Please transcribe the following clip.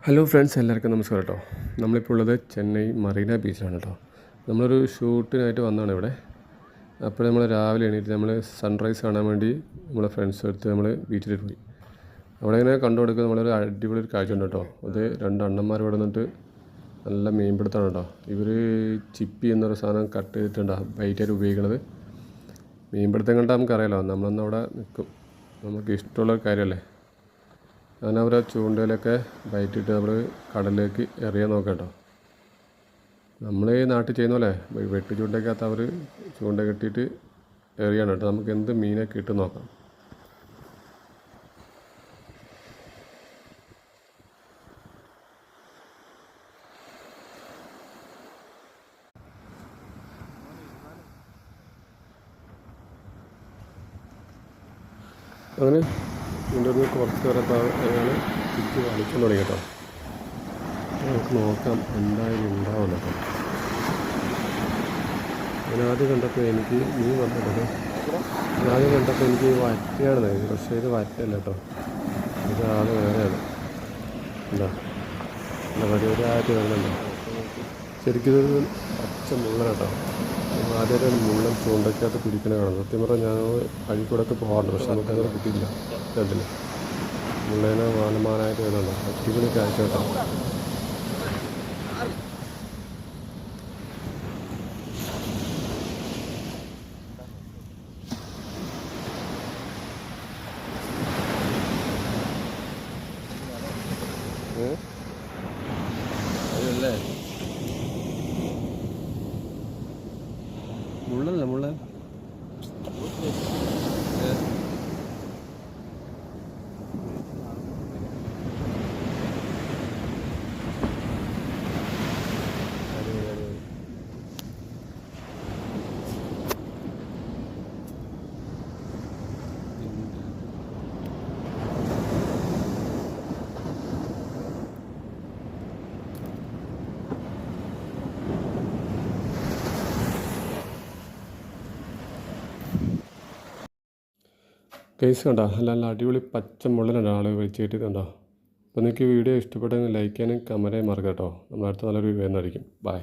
Hello friends, എല്ലാവർക്കും നമസ്കാരം കേട്ടോ. നമ്മളിപ്പോൾ ഉള്ളത് ചെന്നൈ മറീന ബീച്ചിലാണ് കേട്ടോ. നമ്മളൊരു ഷൂട്ടിനായിട്ട് വന്നതാണ് ഇവിടെ. അപ്പോൾ നമ്മൾ രാവിലെ എണീറ്റ് നമ്മൾ സൺറൈസ് കാണാൻ വേണ്ടി നമ്മളെ ഫ്രണ്ട്സ് എടുത്ത് നമ്മൾ ബീച്ചിൽ പോയി. അവിടെ ഇങ്ങനെ കണ്ടു കൊടുക്കുക നമ്മളൊരു അടിപൊളി ഒരു കാഴ്ച ഉണ്ട് കേട്ടോ. അത് രണ്ട് അണ്ണന്മാർ ഇവിടെ നിന്നിട്ട് നല്ല മീൻപിടുത്തമാണ് കേട്ടോ. ഇവർ ചിപ്പി എന്നൊരു സാധനം കട്ട് ചെയ്തിട്ടുണ്ടോ ബൈറ്റായിട്ട് ഉപയോഗിക്കുന്നത്. മീൻപിടുത്തം കണ്ടാൽ നമുക്കറിയാലോ, നമ്മളൊന്നും അവിടെ നിൽക്കും, നമുക്ക് ഇഷ്ടമുള്ളൊരു കാര്യമല്ലേ. അങ്ങനെ അവർ ചൂണ്ടയിലൊക്കെ ബൈറ്റിട്ട് നമ്മൾ കടലിലേക്ക് എറിയാൻ നോക്കാം കേട്ടോ. നമ്മൾ ഈ നാട്ടിൽ ചെയ്യുന്ന പോലെ വെട്ടി ചൂണ്ടയ്ക്കകത്ത് അവർ ചൂണ്ട കെട്ടിയിട്ട് എറിയാണ് കേട്ടോ. നമുക്ക് എന്ത് മീനെ കിട്ടും നോക്കാം. അങ്ങനെ ഇതിൻ്റെ കുറച്ച് നേരത്തെ അയാൾ തിരിച്ച് കളിക്കാൻ തുടങ്ങി കേട്ടോ. നമുക്ക് നോക്കാം എന്തായാലും ഉണ്ടാവില്ല കേട്ടോ. ഞാനാദ്യം കണ്ടപ്പോൾ എനിക്ക് മീൻ വന്നിട്ടത് ആദ്യം കണ്ടപ്പോൾ എനിക്ക് വറ്റയാണ്, പക്ഷേ ഇത് വറ്റല്ല കേട്ടോ, ഇത് ആള് വേറെയാണ്. എന്താ വലിയൊരായിട്ട് വരുന്നുണ്ടോ. ശരിക്കും ഇതൊരു പച്ച മുള്ളൻ കേട്ടോ. ആദ്യമായിട്ട് മുള്ളൻ ചൂണ്ടയ്ക്കകത്ത് പിടിക്കണ കാണും. സത്യം പറഞ്ഞാൽ ഞാൻ അഴിക്കൂടൊക്കെ പോകാറുണ്ട്, പക്ഷെ നമുക്കങ്ങനെ കിട്ടിയില്ല. കണ്ടില്ല, മുള്ളേനെ വാനമാനായിട്ട് വരുന്നുണ്ടോ. അടിപൊളി കാഴ്ച കേട്ടോ. അതല്ലേ മുള്ളല്ല, മുള്ളൻ കേസ് കണ്ടോ. നല്ല അടിപൊളി പച്ച മുള്ളനാണ് ആൾ വെച്ച് കിട്ടിയിട്ടുണ്ടോ. അപ്പോൾ നിങ്ങൾക്ക് വീഡിയോ ഇഷ്ടപ്പെട്ടെങ്കിൽ ലൈക്ക് ചെയ്യാനും കമൻറ്റ് ചെയ്യാൻ മറക്കാം കേട്ടോ. നമ്മളടുത്ത നല്ലൊരു വീഡിയോ ആയിരിക്കും. ബൈ.